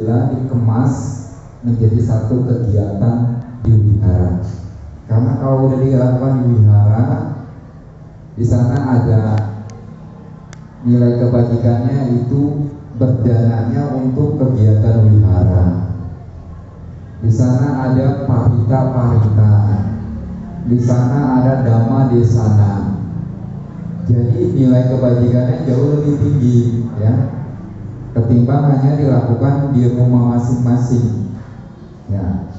sebulan dikemas menjadi satu kegiatan di wihara. Karena kalau udah dilakukan di wihara, di sana ada nilai kebajikannya itu berdananya untuk kegiatan wihara. Di sana ada parita-parita, di sana ada dhamma desana. Jadi nilai kebajikannya jauh lebih tinggi, ya, ketimbang hanya dilakukan di rumah masing-masing. Ya,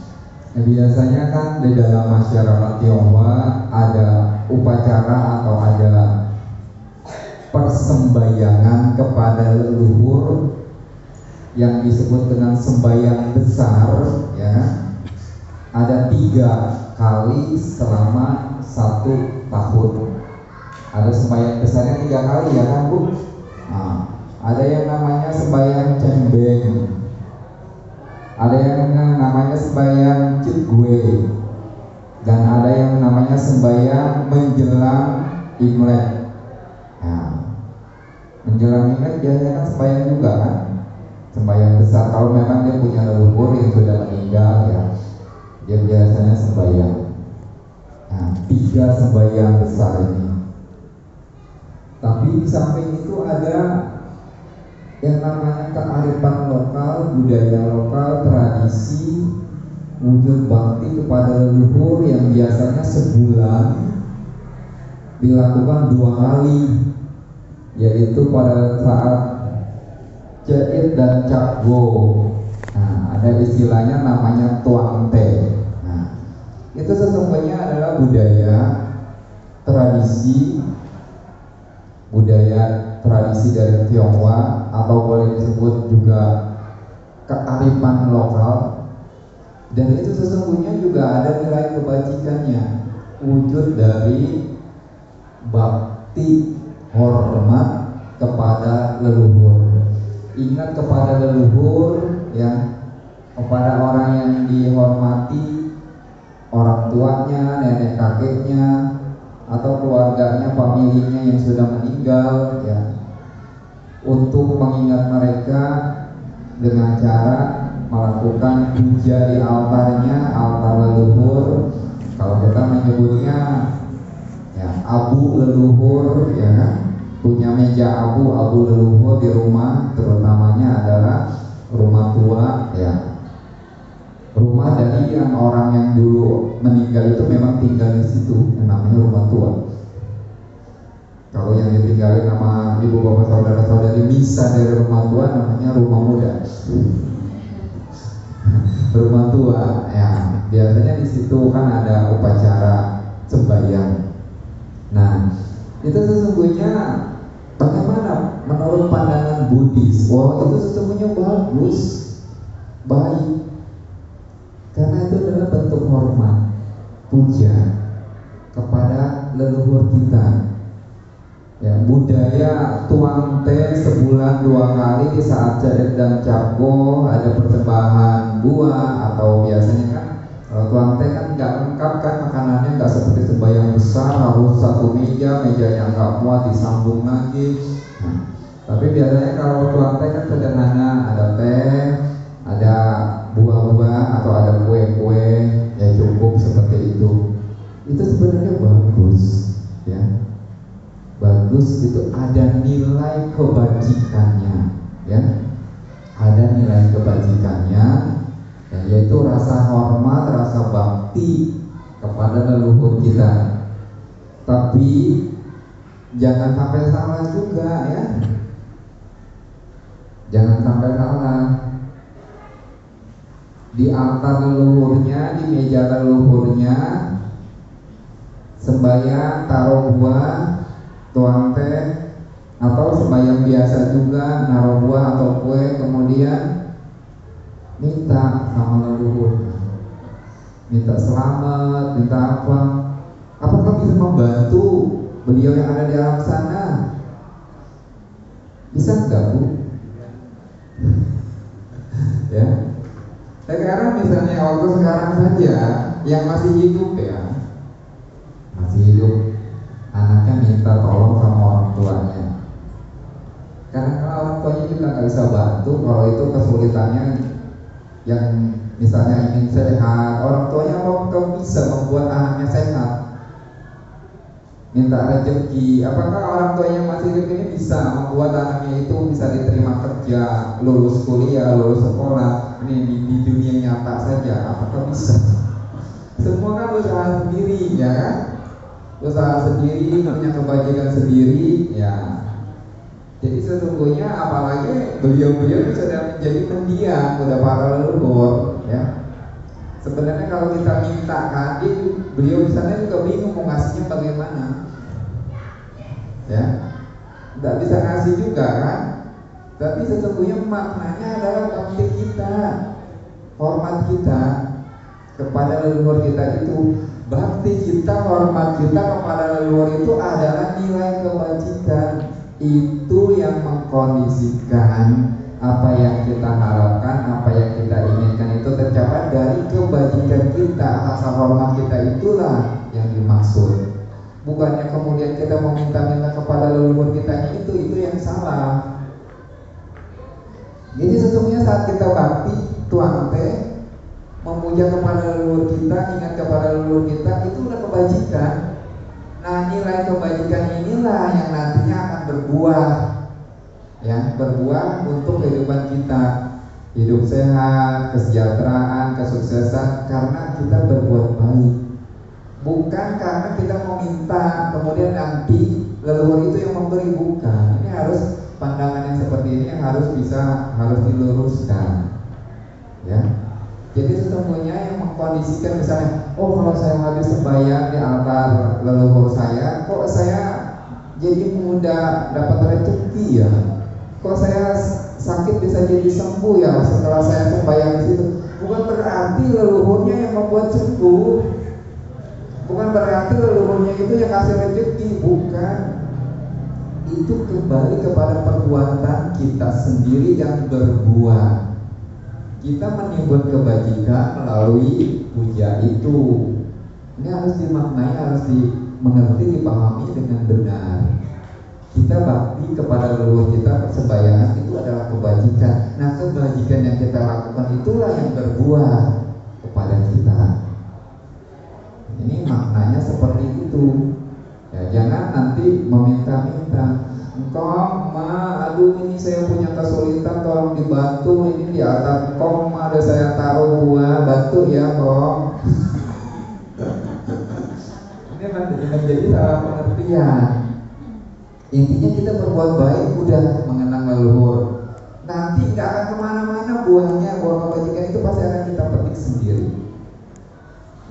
biasanya kan di dalam masyarakat Tionghoa ada upacara atau ada persembahyangan kepada leluhur yang disebut dengan sembahyang besar, ya. Ada 3 kali selama 1 tahun. Ada sembahyang besarnya 3 kali, ya kan, Bu? Nah, ada yang namanya sembahyang cembeng, ada yang namanya sembahyang citgue, dan ada yang namanya sembahyang menjelang Imlek. Nah, menjelang Imlek biasanya kan sembahyang juga kan, sembahyang besar. Kalau memang dia punya leluhur yang sudah meninggal, ya, dia biasanya sembahyang. Nah, 3 sembahyang besar ini. Tapi di samping itu ada yang namanya kearifan lokal, budaya lokal, tradisi, wujud bakti kepada leluhur yang biasanya sebulan dilakukan 2 kali, yaitu pada saat Cait dan Cakgo. Nah, ada istilahnya namanya tuang teh. Nah, itu sesungguhnya adalah budaya tradisi dari Tionghoa, atau boleh disebut juga kearifan lokal. Dan itu sesungguhnya juga ada nilai kebajikannya, wujud dari bakti hormat kepada leluhur. Ingat kepada leluhur, ya, kepada orang yang dihormati, orang tuanya, nenek kakeknya, atau keluarganya, familinya yang sudah meninggal, ya, untuk mengingat mereka dengan cara melakukan puja di altarnya, altar leluhur. Kalau kita menyebutnya, ya, abu leluhur, ya kan, punya meja abu leluhur di rumah, terutamanya adalah rumah tua, ya, rumah dari yang orang yang dulu meninggal itu memang tinggal di situ, yang namanya rumah tua. Kalau yang ditinggalin sama ibu bapak saudara-saudari bisa dari rumah tua, namanya rumah muda. Rumah tua, ya, biasanya di situ kan ada upacara sembahyang. Nah, itu sesungguhnya bagaimana menurut pandangan Buddhis? Wah, itu sesungguhnya bagus, baik, karena itu adalah bentuk hormat, puja kepada leluhur kita. Ya, budaya tuang teh sebulan 2 kali di saat Cait dan Cakgo, ada persembahan buah, atau biasanya kan kalau tuang teh kan nggak lengkap kan makanannya, nggak seperti sembahyang besar harus 1 mejanya nggak muat disambung lagi. Nah, tapi biasanya kalau tuang teh kan sederhana, ada teh, ada buah-buah, atau ada kue-kue, ya cukup seperti itu. Itu sebenarnya bagus, ya. Bagus, itu ada nilai kebajikannya, ya, ada nilai kebajikannya, ya, yaitu rasa hormat, rasa bakti kepada leluhur kita. Tapi jangan sampai salah juga, ya, jangan sampai salah. Di altar leluhurnya, di meja leluhurnya, sembahyang taruh buah, tuang teh, atau sembahyang biasa juga naruh buah atau kue, kemudian minta sama leluhur, minta selamat, minta apa? Apakah bisa membantu beliau yang ada di alam sana? Bisa enggak, Bu? Ya. Sekarang misalnya waktu sekarang saja yang masih hidup, ya, masih hidup, anaknya minta tolong sama orang tuanya, karena kalau orang tuanya juga kita nggak bisa bantu kalau itu kesulitannya yang misalnya ingin sehat, orang tuanya mau bisa membuat anaknya sehat, minta rezeki, apakah orang tuanya masih hidup ini bisa membuat anaknya itu bisa diterima kerja, lulus kuliah, lulus sekolah, ini di dunia nyata saja, apakah bisa? Semua kan usaha sendiri, ya kan? Usaha sendiri, punya kebajikan sendiri, ya. Jadi sesungguhnya apalagi beliau-beliau itu sudah menjadi mendiang, sudah para leluhur, ya. Sebenarnya kalau kita minta kan, beliau di sana juga bingung mau ngasihnya bagaimana, ya. Tidak bisa ngasih juga kan. Tapi sesungguhnya maknanya adalah bakti kita, hormat kita kepada leluhur kita itu. Bakti kita, hormat kita kepada leluhur itu adalah nilai kebajikan. Itu yang mengkondisikan apa yang kita harapkan, apa yang kita inginkan itu tercapai dari kebajikan kita, rasa hormat kita itulah yang dimaksud. Bukannya kemudian kita meminta-minta kepada leluhur kita itu yang salah. Jadi sesungguhnya saat kita bakti tuang teh memuja kepada leluhur kita, ingat kepada leluhur kita, itulah kebajikan. Nah, nilai kebajikan inilah yang nantinya akan berbuah, ya, berbuah untuk kehidupan kita, hidup sehat, kesejahteraan, kesuksesan, karena kita berbuat baik. Bukan karena kita meminta kemudian nanti leluhur itu yang memberi, bukan. Ini harus pandangan yang seperti ini yang harus diluruskan, ya. Jadi sesungguhnya yang mengkondisikan misalnya, oh kalau saya habis sembahyang di altar leluhur saya, kok saya jadi mudah dapat rezeki ya? Kok saya sakit bisa jadi sembuh ya setelah saya sembahyang di situ? Bukan berarti leluhurnya yang membuat sembuh, bukan berarti leluhurnya itu yang kasih rezeki, bukan. Itu kembali kepada perbuatan kita sendiri yang berbuah. Kita menimbun kebajikan melalui puja itu. Ini harus dimaknai, harus dimengerti, dipahami dengan benar. Kita bakti kepada leluhur kita, persembahyangan itu adalah kebajikan. Nah, kebajikan yang kita lakukan itulah yang berbuah kepada kita. Ini maknanya seperti itu. Ya, jangan nanti meminta-minta. Engkau aduh ini saya punya kesulitan, tolong dibantu, ini di atas engkau ada saya taruh buah, bantu ya kong. Ini menjadi salah pengertian. Intinya kita berbuat baik, udah mengenang leluhur, nanti nggak akan kemana-mana buahnya, buah kebajikan itu pasti akan kita petik sendiri.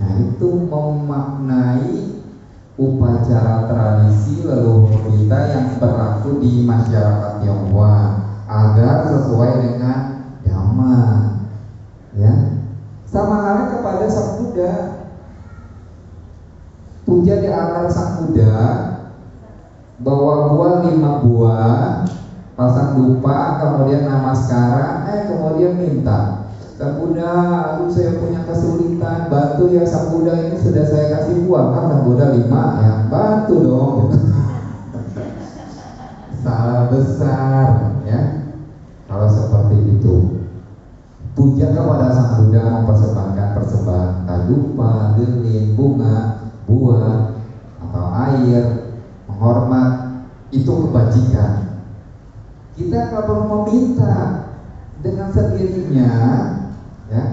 Nah, itu memaknai upacara tradisi leluhur kita yang berlaku di masyarakat Tionghoa agar sesuai dengan dhamma, ya. Sama halnya kepada Sang Buddha, puja di altar Sang Buddha, bawa buah 5 buah, pasang dupa, kemudian namaskara, kemudian minta, Sang Buddha, aduh saya punya kesulitan, bantu ya Sang Buddha, ini sudah saya kasih buah, kan Sang Buddha 5, ya bantu dong. Salah besar, ya. Kalau seperti itu, puja kepada Sang Buddha, mempersembahkan persembahan dupa, lilin, bunga, buah, atau air, menghormat, itu kebajikan. Kita nggak perlu meminta, dengan sendirinya, ya,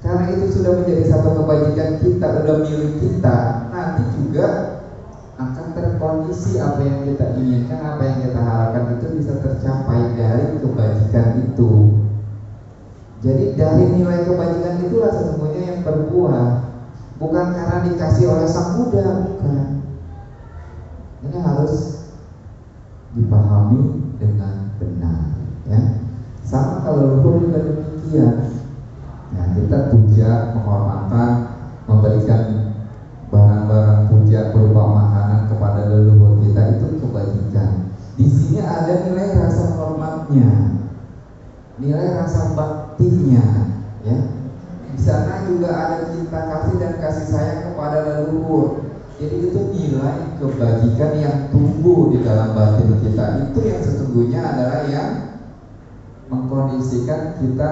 karena itu sudah menjadi satu kebajikan kita, sudah milik kita, nanti juga akan terkondisi apa yang kita inginkan, apa yang kita harapkan itu bisa tercapai dari kebajikan itu. Jadi dari nilai kebajikan itulah sesungguhnya yang berbuah, bukan karena dikasih oleh Sang Buddha, bukan. Ini harus dipahami dengan benar, ya. Sama kalau leluhur juga demikian. Nah, kita puja, menghormatkan, memberikan barang-barang puja berupa makanan kepada leluhur kita, itu kebajikan. Di sini ada nilai rasa hormatnya, nilai rasa baktinya, ya. Di sana juga ada cinta kasih dan kasih sayang kepada leluhur. Jadi itu nilai kebajikan yang tumbuh di dalam batin kita, itu yang sesungguhnya adalah yang mengkondisikan kita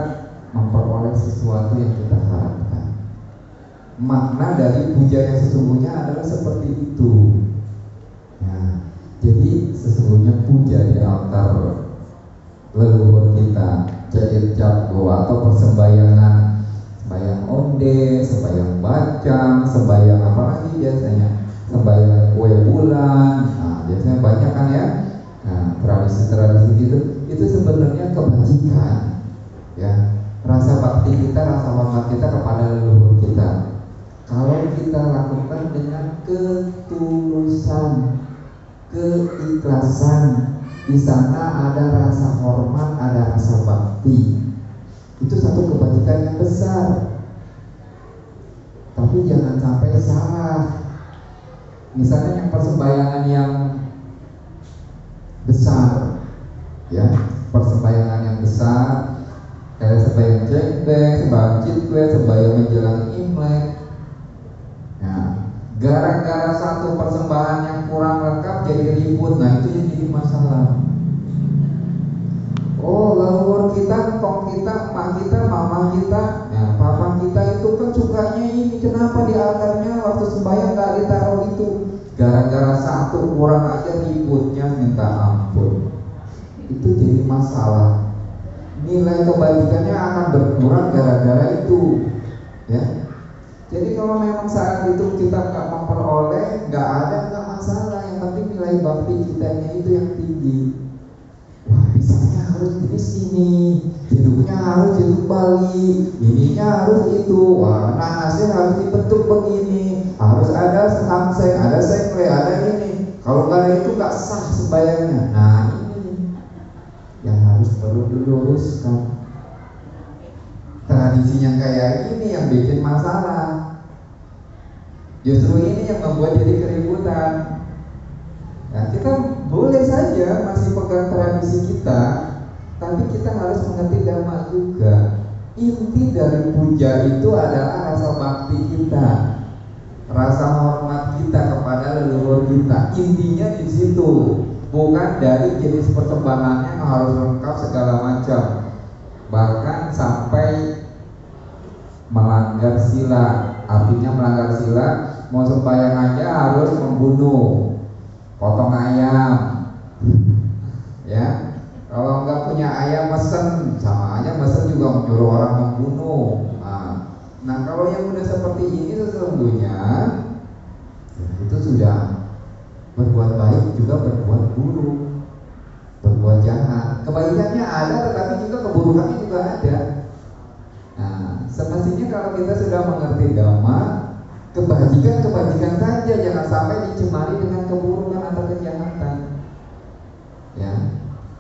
memperoleh sesuatu yang kita harapkan. Makna dari puja yang sesungguhnya adalah seperti itu. Nah, jadi sesungguhnya puja di altar leluhur kita, cair jago atau persembahyangan, sembahyang onde, sembahyang bacang, sembahyang apa lagi biasanya, sembahyang kue bulan. Nah, biasanya banyak kan ya. Nah, tradisi-tradisi itu sebenarnya kebajikan, ya, rasa bakti kita, rasa hormat kita kepada leluhur kita. Kalau kita lakukan dengan ketulusan, keikhlasan, di sana ada rasa hormat, ada rasa bakti. Itu satu kebajikan yang besar. Tapi jangan sampai salah. Misalnya yang persembahyangan yang besar, ya, persembahyangan yang besar, kayak sembahyang jengdeng, sembahyang cikwe, sembahyang menjelang Imlek. Nah, gara-gara satu persembahan yang kurang lengkap jadi ribut. Nah, itu yang jadi masalah. Oh, leluhur kita, kong kita, emak kita, mama kita, ya, papa kita itu kan sukanya ini. Kenapa di altarnya waktu sembahyang gak ditaruh itu? Gara-gara satu kurang aja ributnya minta ampun. Itu jadi masalah. Nilai kebajikannya akan berkurang gara-gara itu, ya. Jadi kalau memang saat itu kita nggak memperoleh, nggak masalah. Yang penting nilai bakti kitanya itu yang tinggi. Wah, pisangnya harus di sini, jeruknya harus jeruk Bali, ininya harus itu. Wah, nanasnya harus dibentuk begini, harus ada samseng, ada sekle, ada ini. Kalau nggak ada itu nggak sah sembahyangnya. Nah, ini yang harus perlu diluruskan. Tradisinya kayak ini yang bikin masalah. Justru ini yang membuat jadi keributan. Nah, kita boleh saja masih pegang tradisi kita, tapi kita harus mengerti dhamma juga. Inti dari puja itu adalah rasa bakti kita, rasa hormat kita kepada leluhur kita. Intinya di situ, bukan dari jenis persembahannya yang harus lengkap segala macam. Bahkan sampai melanggar sila. Artinya melanggar sila, mau sembahyang aja harus membunuh, potong ayam, ya. Kalau nggak punya ayam mesen, sama aja mesen juga menyuruh orang membunuh. Nah, kalau yang udah seperti ini sesungguhnya itu sudah berbuat baik juga berbuat buruk, berbuat jahat. Kebaikannya ada, tetapi juga keburukannya juga ada. Nah, semestinya kalau kita sudah mengerti dhamma, kebajikan saja, jangan sampai dicemari dengan keburukan atau kejahatan. Ya,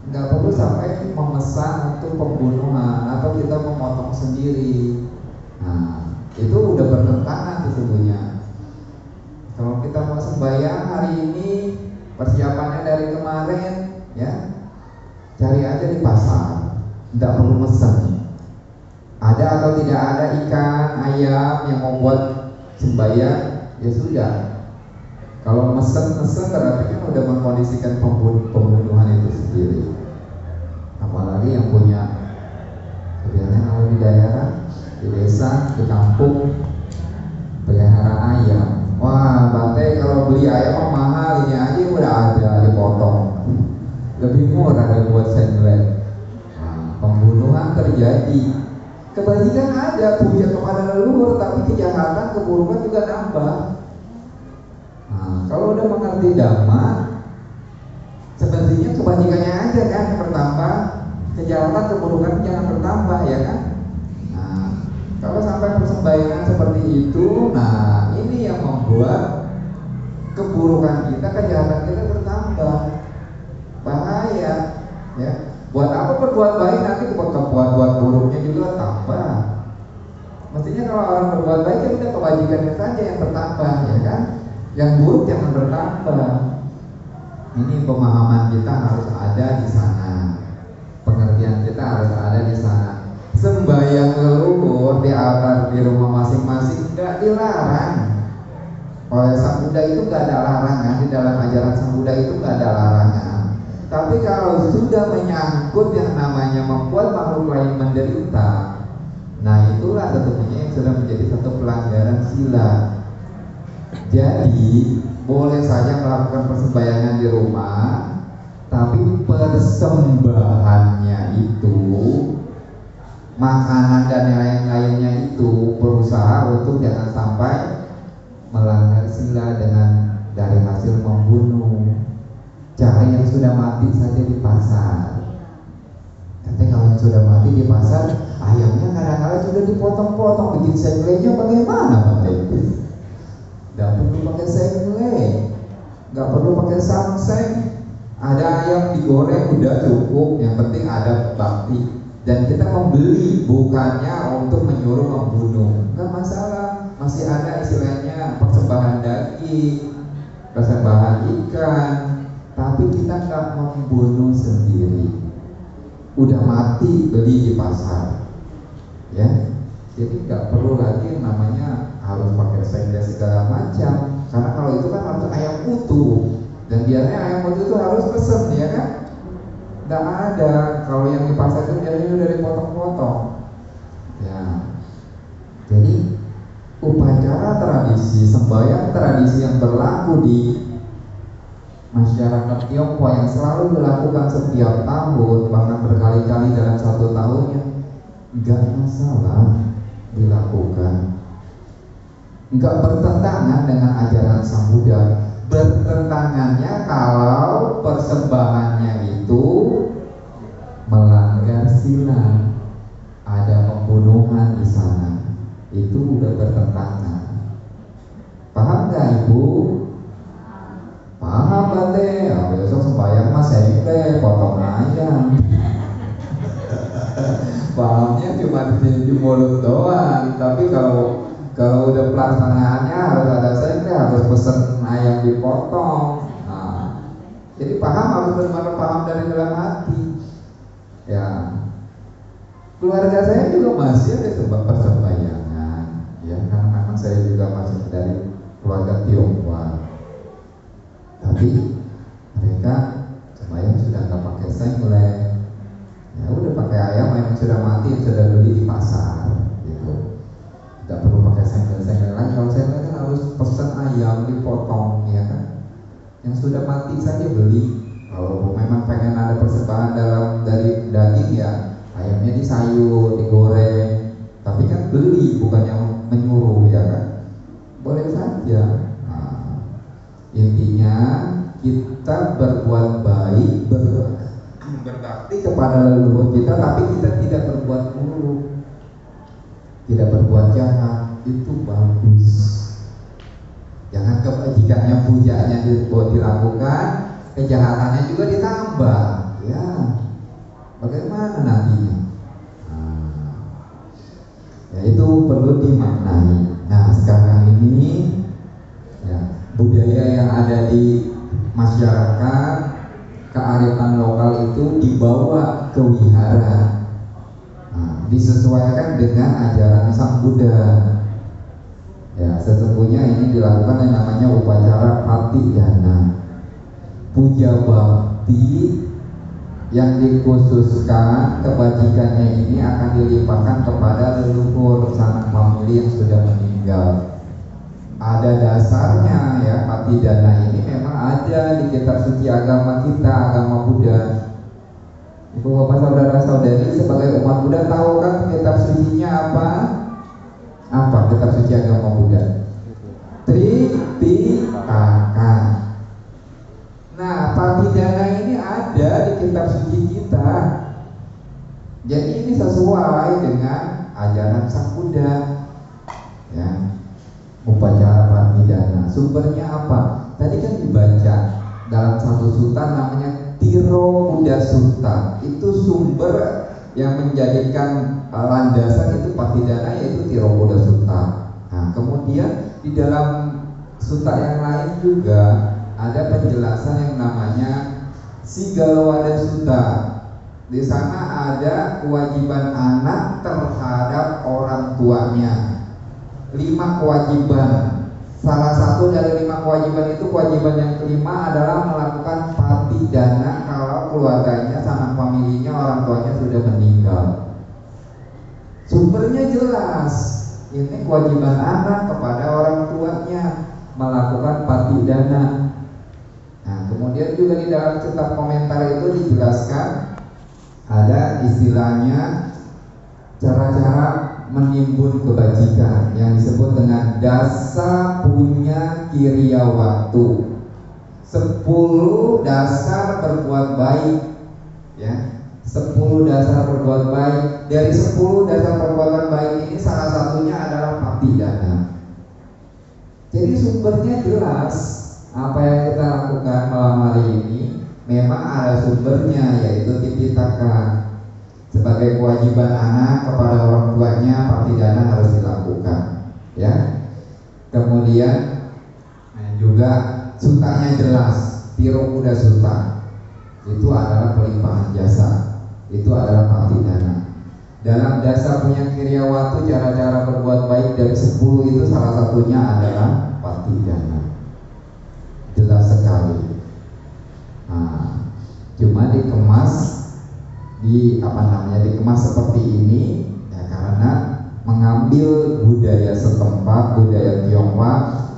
nggak perlu sampai memesan untuk pembunuhan atau kita memotong sendiri. Nah, itu udah bertentangan sesungguhnya. Kalau kita mau sembahyang hari ini, persiapannya dari kemarin, ya, cari aja di pasar, nggak perlu mesen. Ada atau tidak ada ikan, ayam yang membuat sembahyang, ya sudah. Kalau mesen berarti kan udah mengkondisikan pembunuhan itu sendiri. Apalagi yang punya kebiasaan kalau di daerah, di desa, di kampung pelihara ayam. Wah, Bante kalau beli ayam mahal, ini aja udah ada dipotong. Lebih murah dari buat sendlet. Nah, pembunuhan terjadi. Kebajikan ada, puja kepada leluhur, tapi kejahatan, keburukan juga nambah. Nah, kalau udah mengerti dhamma, sebenarnya kebajikannya aja kan yang bertambah, kejahatan, keburukan jangan bertambah, ya kan? Nah, kalau sampai persembahyangan seperti itu, nah ini yang membuat keburukan kita, kejahatan kita bertambah. Bahaya, ya. Buat apa berbuat baik nanti buat buruknya juga tambah. Mestinya kalau orang berbuat baik ya udah kebajikannya saja yang bertambah, ya kan? Yang buruk jangan bertambah. Ini pemahaman kita harus ada di sana, pengertian kita harus ada di sana. Sembahyang leluhur di altar di rumah masing-masing nggak dilarang. Oleh Sang Buddha itu nggak ada larangan, di dalam ajaran Sang Buddha itu nggak ada larangan. Tapi kalau sudah menyangkut takut yang namanya membuat makhluk lain menderita. Nah itulah sesungguhnya yang sudah menjadi satu pelanggaran sila. Jadi boleh saja melakukan persembahyangan di rumah, tapi persembahannya itu, makanan dan yang lain-lainnya itu berusaha untuk jangan sampai melanggar sila dengan dari hasil membunuh. Cari yang sudah mati saja di pasar. Katanya kalau yang sudah mati di pasar, ayamnya kadang-kadang sudah dipotong-potong, bikin sengklenya bagaimana Bapak Ibu? Gak perlu pakai sengkle, gak perlu pakai samseng. Ada ayam digoreng udah cukup, yang penting ada bakti. Dan kita membeli bukannya untuk menyuruh membunuh. Gak masalah, masih ada istilahnya persembahan daging, persembahan ikan, tapi kita gak membunuh sendiri. Udah mati beli di pasar, ya. Jadi nggak perlu lagi yang namanya harus pakai sengkle segala macam. Karena kalau itu kan harus ayam utuh, dan biasanya ayam utuh itu harus pesen, ya kan? Nggak ada. Kalau yang di pasar itu biasanya udah dipotong-potong. Ya. Jadi upacara tradisi, sembahyang tradisi yang berlaku di masyarakat Tionghoa yang selalu dilakukan setiap tahun, bahkan berkali-kali dalam satu tahunnya, nggak masalah dilakukan, nggak bertentangan dengan ajaran Sang Buddha. Bertentangannya kalau persembahannya itu melanggar sila, ada pembunuhan di sana, itu udah bertentangan. Paham nggak Ibu? Paham Bante, ya, besok sembahyang mas sengkle, potong ayam. Pahamnya cuma di mulut doang, tapi kalau udah pelaksanaannya harus ada sengkle, harus pesen ayam dipotong. Nah, jadi paham harus benar-benar paham dari dalam hati. Ya, keluarga saya juga masih ada persembahyangan, ya, karena memang saya juga masih dari keluarga Tionghoa. Tapi mereka sembahyang sudah nggak pakai sengkle, ya udah pakai ayam yang sudah mati, yang sudah beli di pasar, gitu. Nggak perlu pakai sengkle lagi. Kalau sengkle kan harus pesan ayam dipotong, ya kan? Yang sudah mati saja beli. Kalau memang pengen ada persembahan dari daging, ya ayamnya disayur, digoreng. Tapi kan beli, bukan yang menyuruh, ya kan? Boleh saja. Intinya kita berbuat baik, berbakti kepada leluhur kita, tapi kita tidak berbuat buruk, tidak berbuat jahat, itu bagus. Jangan kebajikannya pujaannya dilakukan, kejahatannya juga ditambah, ya. Bagaimana nantinya? Ya itu perlu dimaknai. Nah sekarang ini, ya, budaya yang ada di masyarakat, kearifan lokal itu dibawa ke wihara. Nah, disesuaikan dengan ajaran Sang Buddha. Ya, sesungguhnya ini dilakukan yang namanya upacara patidana, puja bakti yang dikhususkan kebajikannya ini akan dilimpahkan kepada leluhur sanak famili yang sudah meninggal. Ada dasarnya, ya, patidana ini memang ada di kitab suci agama kita, agama Buddha. Ibu bapak saudara saudari sebagai umat Buddha tahu kan kitab sucinya apa? Apa kitab suci agama Buddha? Tripitaka. Nah, patidana ini ada di kitab suci kita. Jadi ini sesuai dengan ajaran Sang Buddha, ya. Upacara patidana, sumbernya apa? Tadi kan dibaca dalam satu sutta namanya Tiro Buddha Sutta. Itu sumber yang menjadikan landasan itu patidana, yaitu Tiro Buddha Sutta. Nah, kemudian di dalam sutta yang lain juga ada penjelasan yang namanya Sigalwada Sutta. Di sana ada kewajiban anak terhadap orang tuanya. 5 kewajiban. Salah satu dari 5 kewajiban itu, kewajiban yang kelima adalah melakukan patidana kalau keluarganya, sanak familinya, orang tuanya sudah meninggal. Sumbernya jelas, ini kewajiban anak kepada orang tuanya melakukan pati dana. Nah, kemudian juga di dalam kitab komentar itu dijelaskan ada istilahnya cara-cara menimbun kebajikan yang disebut dengan dasa punya kiriya waktu. 10 dasar berbuat baik, ya. 10 dasar berbuat baik. Dari 10 dasar perbuatan baik ini salah satunya adalah pati dana. Jadi sumbernya jelas. Apa yang kita lakukan malam hari ini memang ada sumbernya, yaitu Tipitaka. Sebagai kewajiban anak kepada orang tuanya, pati dana harus dilakukan, ya. Kemudian juga sutanya jelas, Tiro Kuda Suta itu adalah pelimpahan jasa, itu adalah pati dana. Dalam dasar punya kiryawatu, cara-cara berbuat baik dari 10 itu salah satunya adalah pati dana. Jelas sekali. Nah, cuma dikemas dikemas seperti ini ya, karena mengambil budaya setempat, budaya Tionghoa,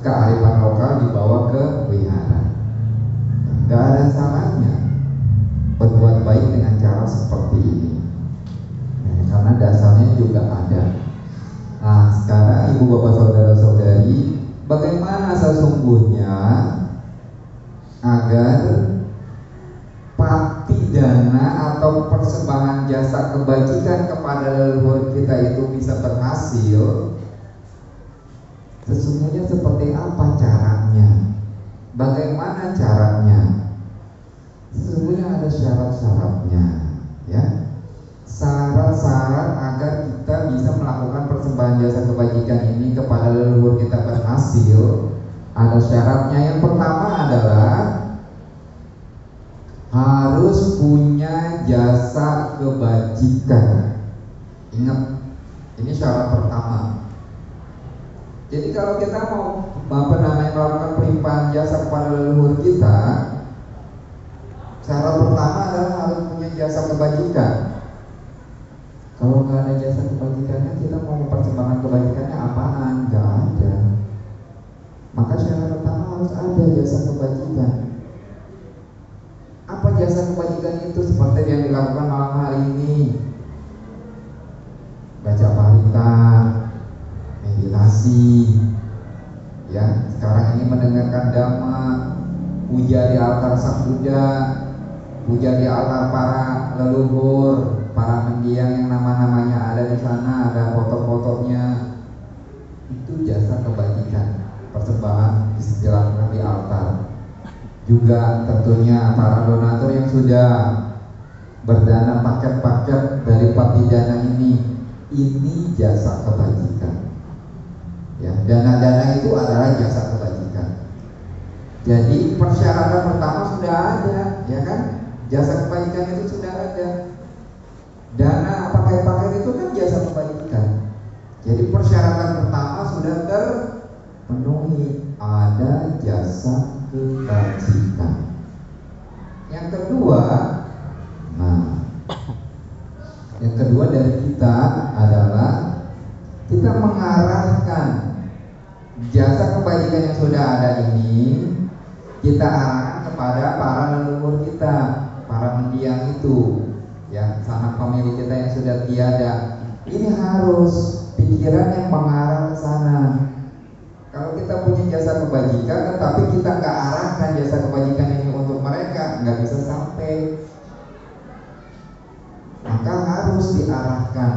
kearifan lokal dibawa ke wihara. Gak ada salahnya berbuat baik dengan cara seperti ini ya, karena dasarnya juga ada. Nah, sekarang ibu bapak saudara-saudari, bagaimana sesungguhnya agar pati dana atau persembahan jasa kebajikan kepada leluhur kita itu bisa berhasil? Sesungguhnya seperti apa caranya? Bagaimana caranya? Sesungguhnya ada syarat-syaratnya, ya. Syarat-syarat agar kita bisa melakukan persembahan jasa kebajikan ini kepada leluhur kita berhasil, ada syaratnya. Yang pertama adalah harus punya jasa kebajikan. Ingat, ini syarat pertama. Jadi kalau kita mau melakukan pelimpahan jasa kepada leluhur kita, syarat pertama adalah harus punya jasa kebajikan. Kalau nggak ada jasa kebajikannya, kita mau mempersembahkan kebajikannya apaan? Nggak ada. Maka syarat pertama harus ada jasa kebajikan. Apa jasa kebajikan itu? Seperti yang dilakukan malam hari ini, baca parita, meditasi, ya. Sekarang ini mendengarkan dhamma, puja di altar Sang Buddha, puja di altar para leluhur, para mendiang yang nama-namanya ada di sana, ada foto-fotonya. Itu jasa kebajikan, persembahan dilakukan di altar. Juga tentunya para donatur yang sudah berdana paket-paket dari pati dana ini jasa kebajikan. Ya, dana-dana itu adalah jasa kebajikan. Jadi persyaratan pertama sudah ada, ya kan? Jasa kebajikan itu sudah ada. Dana pakai-pakai itu kan jasa kebajikan. Jadi persyaratan pertama sudah terpenuhi, ada jasa kebajikan. Yang kedua dari kita adalah kita mengarahkan jasa kebajikan yang sudah ada ini, kita arahkan kepada para leluhur kita, para mendiang itu, ya, sanak famili kita yang sudah tiada. Ini harus pikiran yang mengarah ke sana. Kalau kita punya jasa kebajikan, tetapi kita nggak arahkan jasa kebajikan ini untuk mereka, nggak bisa sampai. Maka harus diarahkan.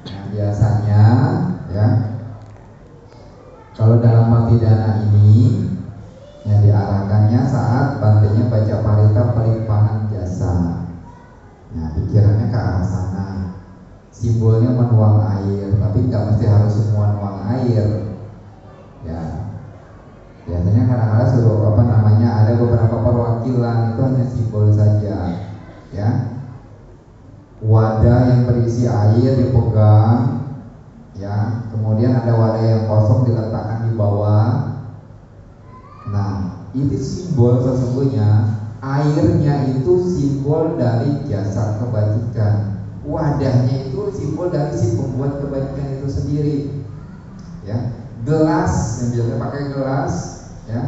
Nah, biasanya, ya, kalau dalam pati dana ini, yang diarahkannya saat bantainya baca parita pelimpahan jasa. Nah, pikirannya ke arah sana. Simbolnya menuang air, tapi nggak mesti harus semua nuang air. Ya, biasanya kadang-kadang suruh ada beberapa perwakilan, itu hanya simbol saja. Ya, wadah yang berisi air dipegang, ya, kemudian ada wadah yang kosong diletakkan di bawah. Nah, itu simbol sesungguhnya airnya itu simbol dari jasa kebajikan, wadahnya itu simbol dari si pembuat kebajikan itu sendiri. Ya, gelas yang biasa pakai gelas, ya,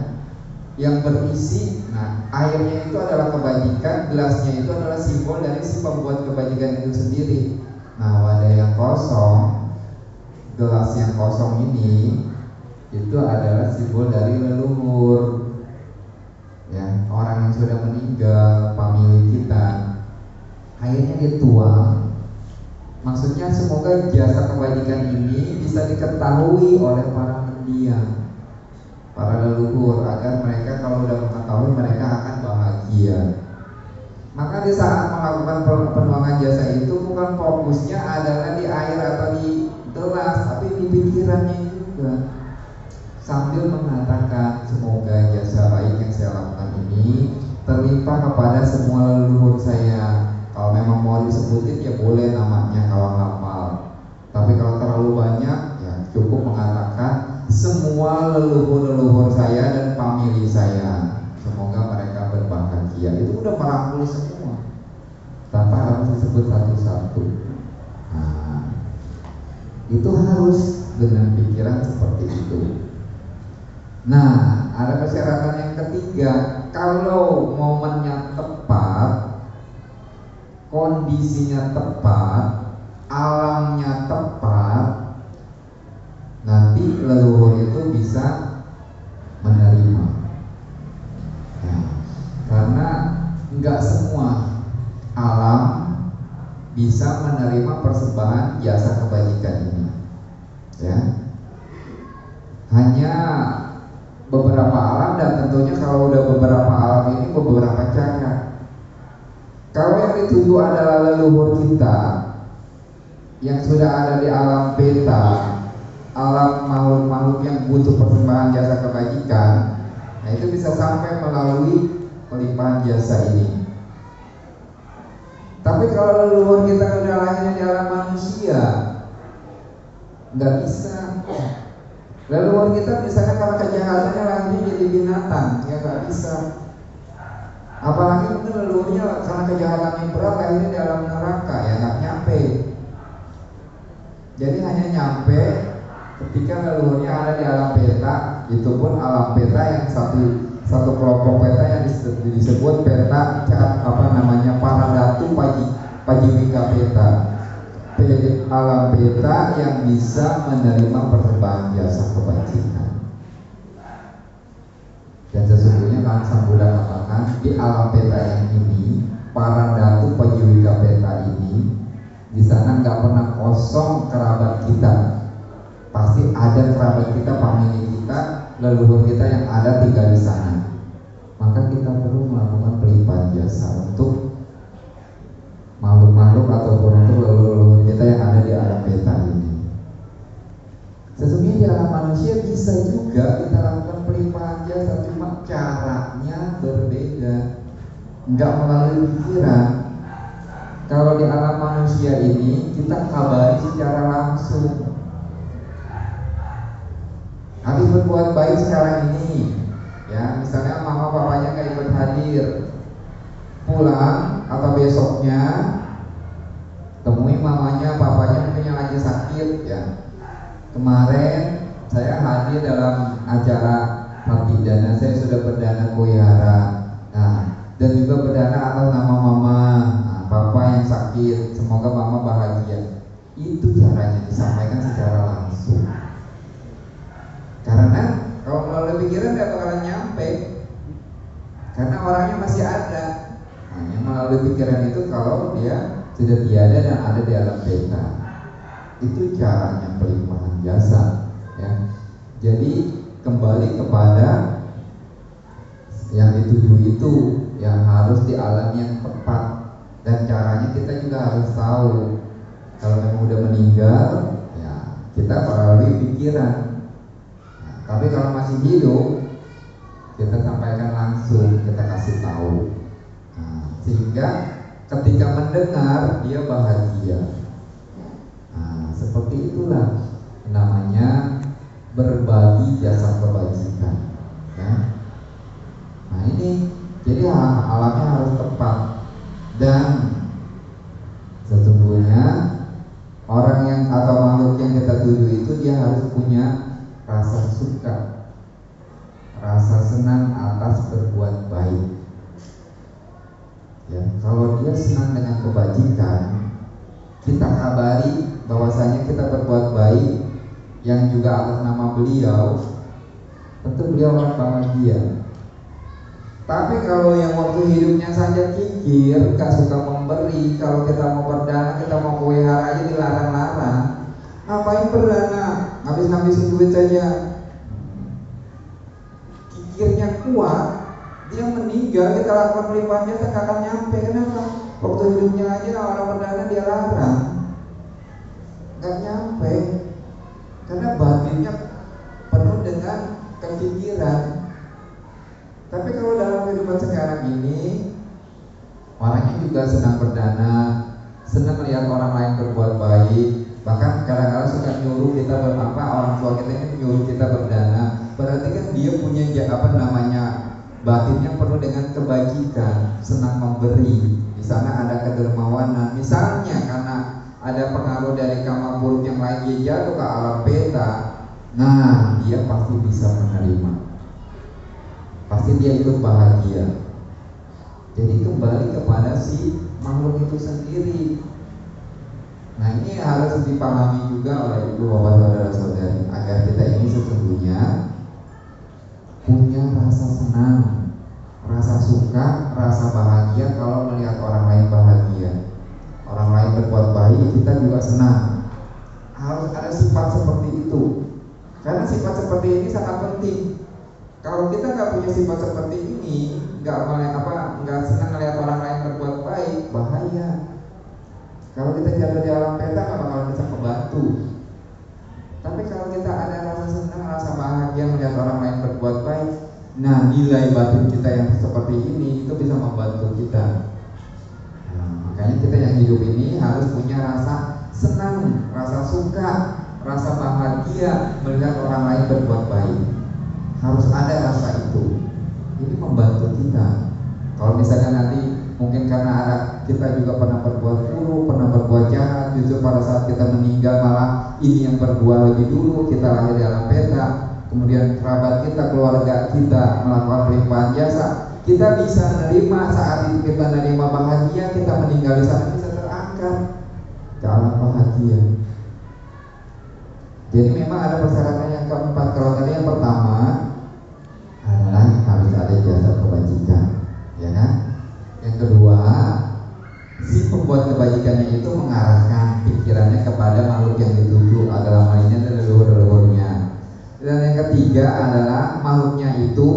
yang berisi, nah airnya itu adalah kebajikan, gelasnya itu adalah simbol dari si pembuat kebajikan itu sendiri. Nah, wadah yang kosong, gelas yang kosong ini itu adalah simbol dari leluhur, ya, orang yang sudah meninggal, pemilik kita. Akhirnya dituang, maksudnya semoga jasa kebajikan ini bisa diketahui oleh para mendiang, para leluhur, agar mereka kalau sudah mengetahui mereka akan bahagia. Maka di saat melakukan penuangan jasa itu bukan fokusnya adalah di air atau di gelas, tapi di pikirannya juga, sambil mengatakan semoga jasa baik yang saya lakukan ini terlimpah kepada semua leluhur saya. Kalau memang mau disebutin ya boleh namanya kalau hafal, tapi kalau terlalu banyak ya cukup mengatakan semua leluhur-leluhur saya dan famili saya, semoga mereka berbahagia. Itu udah merangkul semua tanpa harus disebut satu-satu. Nah, itu harus dengan pikiran seperti itu. Nah, ada persyaratan yang ketiga, kalau momennya tepat, kondisinya tepat, alamnya tepat, nanti leluhur itu bisa menerima. Ya, karena nggak semua alam bisa menerima persembahan jasa kebajikan ini, ya. Hanya beberapa alam, dan tentunya kalau udah beberapa alam ini beberapa cara. Kalau yang dituju adalah leluhur kita yang sudah ada di alam beta, alam makhluk-makhluk yang butuh persembahan jasa kebajikan, nah itu bisa sampai melalui pelimpahan jasa ini. Tapi kalau leluhur kita udah lahirnya di alam manusia, nggak bisa. Leluhur kita misalnya karena kejahatannya lahirnya jadi binatang, ya nggak bisa. Apalagi mungkin leluhurnya karena kejahatannya berat lahirnya di alam neraka, ya nggak nyampe. Jadi hanya nyampe ketika leluhurnya ada di alam beta, itu pun alam beta yang satu kelompok beta yang disebut beta Paradatu Pajiwika beta, alam beta yang bisa menerima persembahan jasa kebajikan. Dan sesungguhnya kan Sang Buddha katakan di alam beta yang ini, Paradatu Pajiwika beta ini, di sana nggak pernah kosong kerabat kita. Pasti ada kerabat kita, famili kita, leluhur kita yang ada tinggal di sana. Maka kita perlu melakukan pelimpahan jasa untuk makhluk-makhluk ataupun untuk leluhur kita yang ada di alam beta ini. Sesungguhnya di alam manusia bisa juga kita lakukan pelimpahan jasa, cuma caranya berbeda, nggak melalui pikiran. Kalau di alam manusia ini kita kabari secara langsung. Habis berbuat baik sekarang ini, ya misalnya mama papanya nggak ikut hadir, pulang atau besoknya temui mamanya papanya mungkin yang lagi sakit, ya. Kemarin saya hadir dalam acara hati dana, saya sudah berdana kuihara, nah, dan juga berdana atas nama mama, nah, papa yang sakit, semoga mama bahagia. Itu caranya disampaikan secara langsung. Karena kalau melalui pikiran tidak bakalan nyampe, karena orangnya masih ada. Hanya melalui pikiran itu kalau dia sudah tiada dan ada di alam beta. Itu caranya pelimpahan jasa, ya. Jadi kembali kepada yang dituju itu, yang harus di alam yang tepat, dan caranya kita juga harus tahu. Kalau memang udah meninggal, ya kita melalui pikiran. Tapi kalau masih hidup, kita sampaikan langsung, kita kasih tahu. Nah, sehingga ketika mendengar dia bahagia. Nah, seperti itulah namanya berbagi jasa kebajikan. Ya. Nah ini Jadi alatnya harus tepat. Dan sesungguhnya orang yang atau makhluk yang kita tuju itu dia harus punya rasa suka, rasa senang atas berbuat baik. Ya, kalau dia senang dengan kebajikan, kita kabari bahwasanya kita berbuat baik yang juga atas nama beliau, tentu beliau akan bahagia. Tapi kalau yang waktu hidupnya saja kikir, gak suka memberi, kalau kita mau berdana, kita mau wihara aja dilarang-larang. Ngapain berdana? Habis-habisin duit saja. Kikirnya kuat, dia meninggal, kita lakukan pelimpahannya tak akan nyampe. Kenapa? Waktu hidupnya aja orang berdana dia larang, gak nyampe. Karena batinnya penuh dengan kepikiran. Tapi kalau dalam kehidupan sekarang ini, orangnya juga senang berdana, senang melihat orang lain berbuat baik. Bahkan kadang-kadang suka nyuruh kita orang tua kita ini nyuruh kita berdana. Berarti kan dia punya batinnya penuh dengan kebajikan, senang memberi. Di sana ada kedermawanan. Misalnya karena ada pengaruh dari karma buruk yang lain, dia jatuh ke alam beta. Nah, dia pasti bisa menerima. Pasti dia ikut bahagia. Jadi kembali kepada si makhluk itu sendiri. Nah, ini harus dipahami juga oleh ibu bapak saudara-saudari, agar kita ini sesungguhnya punya rasa senang, rasa suka, rasa bahagia kalau melihat orang lain bahagia. Orang lain berbuat baik, kita juga senang. Harus ada sifat seperti itu. Karena sifat seperti ini sangat penting. Kalau kita nggak punya sifat seperti ini, nggak senang melihat orang lain berbuat baik, bahaya. Kalau kita jatuh di alam peta nggak bakal bisa membantu. Tapi kalau kita ada rasa senang, rasa bahagia melihat orang lain berbuat baik, nah nilai batin kita yang seperti ini itu bisa membantu kita. Nah, makanya kita yang hidup ini harus punya rasa senang, rasa suka, rasa bahagia melihat orang lain berbuat baik. Harus ada rasa itu. Ini membantu kita. Kalau misalnya nanti mungkin karena kita juga pernah berbuat buruk, pernah berbuat jahat, justru pada saat kita meninggal malah ini yang berbuat lebih dulu, kita lahir di alam peta, kemudian kerabat kita, keluarga kita melakukan pelimpahan jasa, kita bisa menerima saat itu, kita menerima bahagia, kita meninggal di sana bisa terangkat ke alam bahagia. Jadi memang ada persyaratan yang keempat. Kalau tadi yang pertama adalah harus ada jasa kebajikan, ya kan? Yang kedua, si pembuat kebajikannya itu mengarahkan pikirannya kepada makhluk yang dituju, adalah lainnya dan leluhur-leluhurnya. Dan yang ketiga adalah makhluknya itu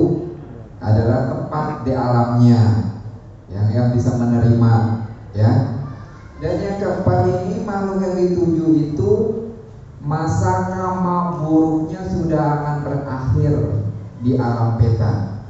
adalah tepat di alamnya, yang bisa menerima, ya. Dan yang keempat ini, makhluk yang dituju itu masa karma buruknya sudah akan berakhir di alam peta.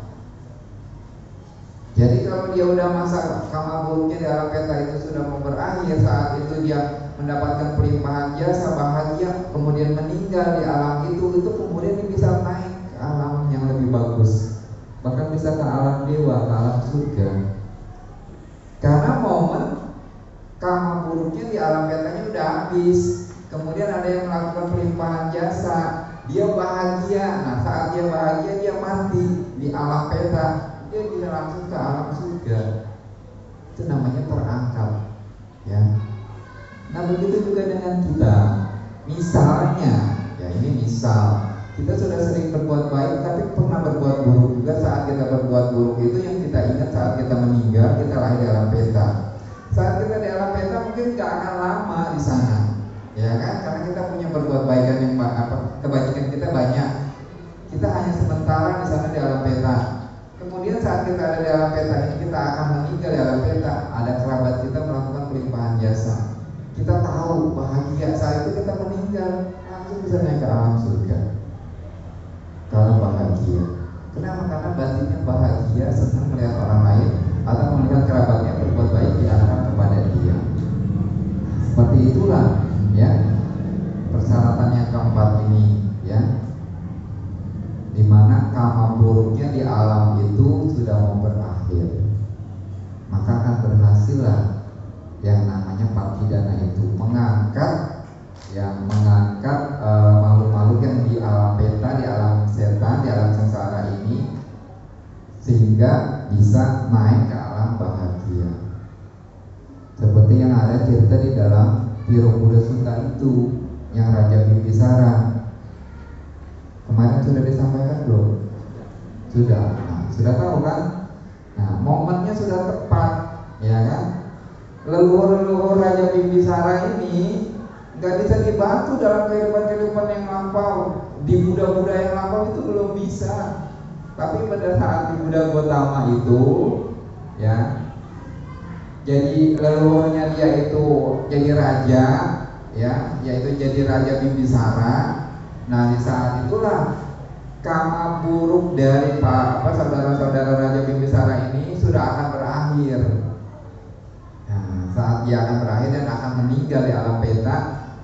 Jadi kalau dia udah masa karma buruknya di alam peta itu sudah mau berakhir, saat itu dia mendapatkan pelimpahan jasa bahagia, kemudian meninggal di alam itu kemudian dia bisa naik ke alam yang lebih bagus, bahkan bisa ke alam dewa, ke alam surga. Karena momen karma buruknya di alam petanya udah habis. Kemudian ada yang melakukan pelimpahan jasa, dia bahagia. Nah, saat dia bahagia dia mati di alam peta, dia bisa langsung ke alam surga. Itu namanya terangkat, ya. Nah, begitu juga dengan kita. Misalnya, ya ini misal kita sudah sering berbuat baik, tapi pernah berbuat buruk juga. Saat kita berbuat buruk itu yang kita ingat saat kita meninggal, kita lahir di alam peta. Saat kita di alam peta mungkin gak akan lama di sana, ya kan? Karena kita punya berbuat baikan yang kebajikan kita banyak. Kita hanya sementara di sana di alam peta. Kemudian saat kita ada di alam peta ini, kita akan meninggal di alam peta. Ada kerabat kita melakukan pelimpahan jasa. Kita tahu bahagia, saat itu kita meninggal, langsung bisa naik ke alam surga. Kalau bahagia, kenapa? Karena batinnya bahagia, senang melihat orang lain atau melihat kerabatnya berbuat baik diarahkan kepada dia. Seperti itulah, ya, persyaratan yang keempat ini, ya, dimana karma buruknya di alam itu sudah mau berakhir. berakhir. Maka akan berhasillah yang namanya partidana itu mengangkat makhluk-makhluk yang di alam beta, di alam setan, di alam sengsara ini, sehingga bisa naik ke alam bahagia. Seperti yang ada cerita di dalam Tiro Buddha Sutta itu, yang Raja Bimbisara kemarin sudah disampaikan belum? Sudah. Nah, sudah tahu kan? Nah, momennya sudah tepat, ya kan? Leluhur Raja Bimbisara ini nggak bisa dibantu dalam kehidupan yang lampau. Di Buddha-Buddha yang lampau itu belum bisa. Tapi pada saat di Buddha Gotama itu, ya, jadi leluhurnya dia itu jadi raja, ya, yaitu jadi Raja Bimbisara. Nah, di saat itulah karma buruk dari saudara-saudara Raja Bimbisara ini sudah akan berakhir. Nah, saat dia akan berakhir dan akan meninggal di alam beta,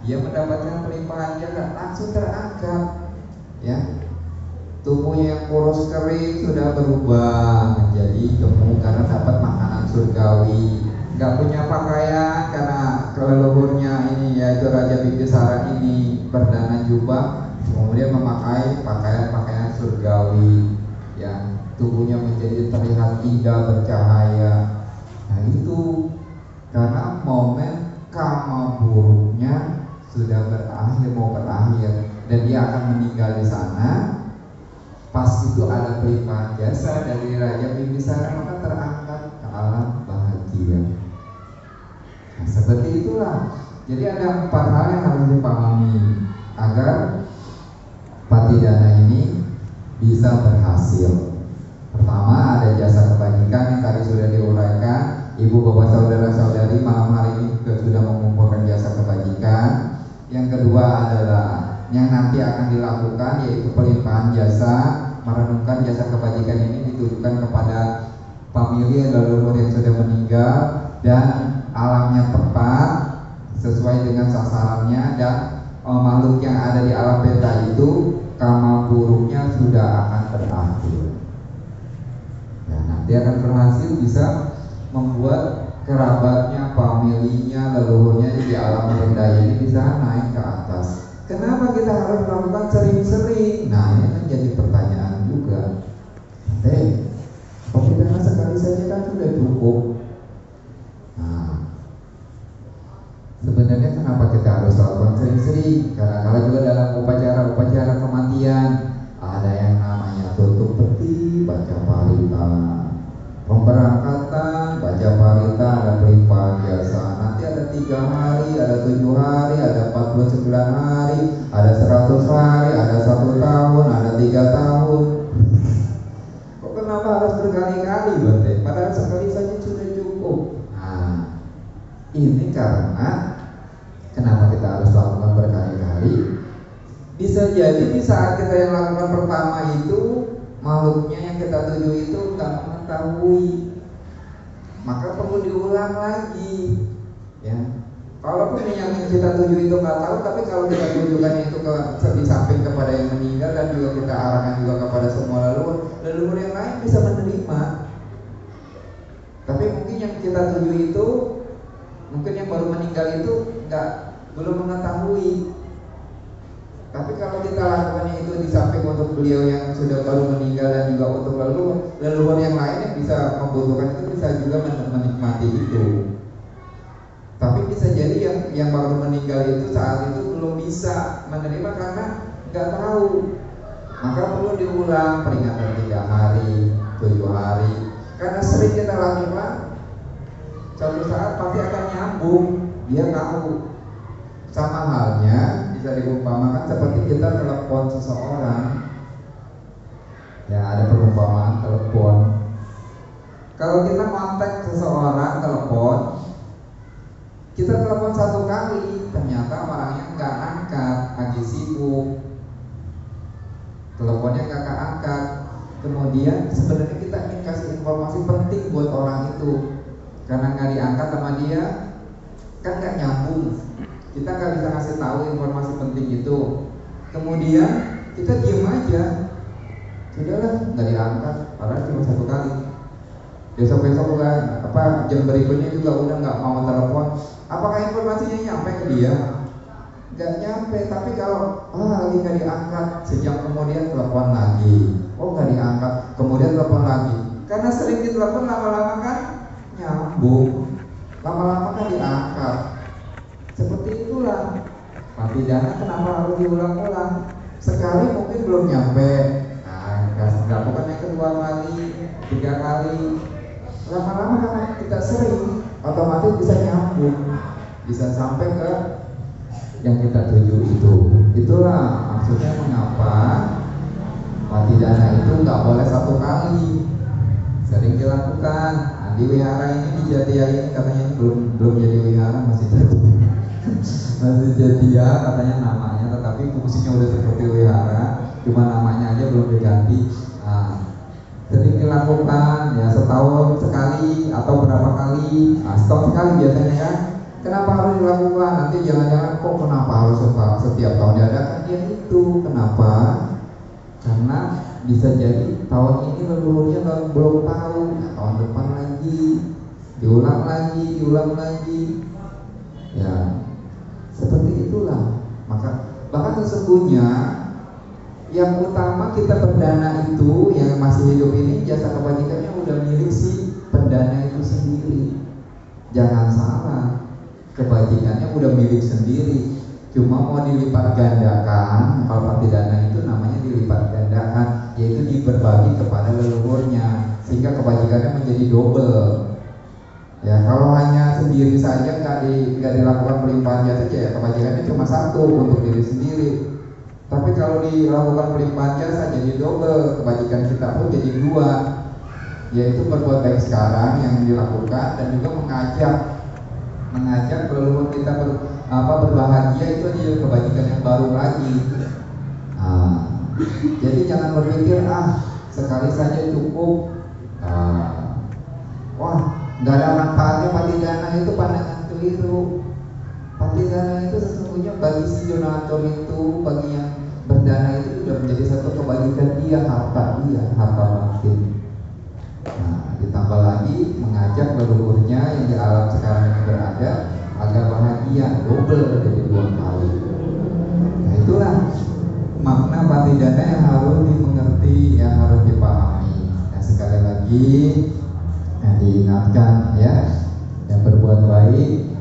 dia mendapatkan pelimpahan jagat, langsung terangkat, ya. Tubuhnya yang kurus kering sudah berubah menjadi gemuk karena dapat makanan surgawi. Gak punya pakaian karena leluhurnya ini, yaitu Raja Bimbisara ini berdana jubah, kemudian memakai pakaian surgawi, ya. Tubuhnya menjadi terlihat indah bercahaya. Nah, itu karena momen karma buruknya sudah mau berakhir dan dia akan meninggal di sana. Pas itu ada pelimpahan jasa dari Raja Bimbisara, maka terangkat ke alam bahagia. Nah, seperti itulah. Jadi ada 4 hal yang harus dipahami agar partidana ini bisa berhasil. Pertama, ada jasa kebajikan yang tadi sudah diuraikan. Ibu bapak saudara-saudari malam hari ini juga sudah mengumpulkan jasa kebajikan. Yang kedua adalah yang nanti akan dilakukan, yaitu pelimpahan jasa. Merenungkan jasa kebajikan ini ditujukan kepada famili leluhur yang sudah meninggal dan alamnya tepat sesuai dengan sasarannya, dan makhluk yang ada di alam beta itu karma buruknya sudah akan berakhir. Nah, nanti akan berhasil bisa membuat kerabatnya, familinya, leluhurnya di alam rendah ini bisa naik ke atas. Kenapa kita harus melakukan sering-sering? Nah, ini kan jadi pertanyaan juga. Partidana sekali saja kan sudah cukup. Nah, sebenarnya kenapa kita harus lakukan sering-sering? Karena juga dalam upacara kematian ada yang namanya tutup peti, baca parita, pemberangkatan, baca parita, ada pelimpahan jasa. Nanti ada 3 hari, ada 7 hari, ada 49 hari, ada 100 hari, ada 1 tahun, ada 3 tahun. Kok kenapa harus berkali-kali, Bante? Padahal sekali saja sudah cukup. Nah, ini karena kenapa kita harus lakukan berkali-kali? Bisa jadi di saat kita yang lakukan pertama itu, makhluknya yang kita tuju itu nggak mengetahui, maka perlu diulang lagi, ya. Kalaupun yang kita tuju itu nggak tahu, tapi kalau kita tujukan itu di samping kepada yang meninggal dan juga kita arahkan juga kepada semua leluhur yang lain bisa menerima. Tapi mungkin yang kita tuju itu, mungkin yang baru meninggal itu belum mengetahui. Tapi kalau kita lakukannya itu di samping untuk beliau yang sudah baru meninggal dan juga untuk leluhur yang lain yang bisa membutuhkan itu bisa juga menikmati itu. Tapi bisa jadi yang baru meninggal itu saat itu belum bisa menerima karena nggak tahu. Maka perlu diulang peringatan 3 hari, 7 hari. Karena sering kita lakukan, suatu saat pasti akan nyambung. Dia tahu. Sama halnya bisa diumpamakan seperti kita telepon seseorang. Ya, ada perumpamaan telepon. Kalau kita kontak seseorang telepon, kita telepon 1 kali, ternyata orangnya nggak angkat, lagi sibuk, teleponnya nggak keangkat. Kemudian sebenarnya kita ingin kasih informasi penting buat orang itu, karena nggak diangkat sama dia, kan nggak nyambung. Kita nggak bisa kasih tahu informasi penting itu. Kemudian kita diem aja, sudahlah, nggak diangkat, padahal cuma 1 kali. besok-besok juga jam berikutnya juga udah nggak mau telepon. Apakah informasinya nyampe ke dia? Nggak nyampe. Tapi kalau lagi nggak diangkat, sejam kemudian telepon lagi, nggak diangkat, kemudian telepon lagi. Karena sering ditelepon, lama-lama kan nyambung, lama-lama kan diangkat. Seperti itulah mati dana. Kenapa harus diulang-ulang? Sekali mungkin belum nyampe, lakukan yang kedua kali, 3 kali, lama-lama karena kita sering, otomatis bisa nyambung, bisa sampai ke yang kita tuju itu. Itulah maksudnya mengapa mati dana itu nggak boleh 1 kali, sering dilakukan. Di wihara ini, di Jatia ini katanya belum jadi wihara, masih Jatia katanya namanya, tetapi fungsinya udah seperti wihara, cuma namanya aja belum diganti. Sering dilakukan ya, setahun sekali atau berapa kali, setahun sekali biasanya kan. Kenapa harus dilakukan? Nanti jangan-jangan kok kenapa harus setiap tahun diadakan? Ya itu kenapa? Karena bisa jadi tahun ini leluhurnya belum tahu, tahun depan lagi diulang lagi, ya seperti itulah. Maka bahkan sesungguhnya yang utama kita berdana itu, yang masih hidup ini, jasa kebajikannya udah milik si pendana itu sendiri. Jangan salah, kebajikannya udah milik sendiri, cuma mau dilipat gandakan. Kalau mati dana itu namanya dilipat gandakan, yaitu diberbagi kepada leluhurnya, sehingga kebajikannya menjadi double. Ya, kalau hanya sendiri saja nggak dilakukan pelimpahan jasa, ya kebajikannya cuma 1 untuk diri sendiri. Tapi kalau dilakukan pelimpahan jasa jadi double, kebajikan kita pun jadi 2, yaitu berbuat baik sekarang yang dilakukan, dan juga mengajak leluhur kita berbahagia, itu adalah kebajikan yang baru lagi. Jadi jangan berpikir sekali saja cukup, nggak ada manfaatnya mati dana, itu pandangan keliru. Mati dana itu sesungguhnya bagi si donatur itu, bagi yang berdana itu sudah menjadi satu kebajikan dia, harta batin. Ditambah lagi mengajak leluhurnya yang di alam sekarang yang berada agar bahagia, double jadi 2 kali. Nah, itulah makna mati dana yang harus dimengerti, yang harus dipahami. Nah, sekali lagi diingatkan ya, yang berbuat baik,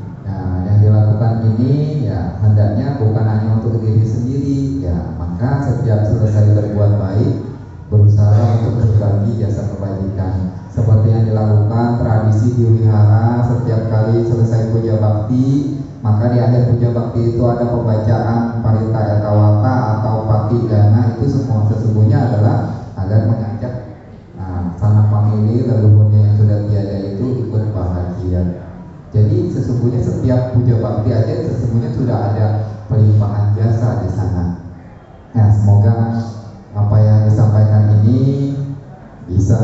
yang dilakukan ini ya hendaknya bukan hanya untuk diri sendiri ya. Maka setiap selesai berbuat baik, berusaha untuk berbagi jasa kebajikan, seperti yang dilakukan tradisi di wihara. Setiap kali selesai puja bakti, maka di akhir puja bakti itu ada pembacaan parita ekawata atau pati dana. Itu semua sesungguhnya adalah agar mengajak sanak famili leluhurnya yang sudah tiada itu ikut bahagia. Jadi sesungguhnya setiap puja bakti aja sesungguhnya sudah ada pelimpahan jasa di sana. Nah, semoga apa yang disampaikan ini bisa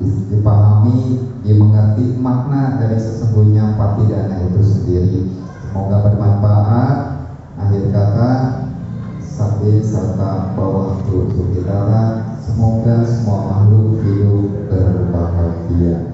dipahami, dimengerti makna dari sesungguhnya pati dana itu sendiri. Semoga bermanfaat. Akhir kata, sabi serta bawah tutup kita, semoga semua makhluk hidup berbahagia.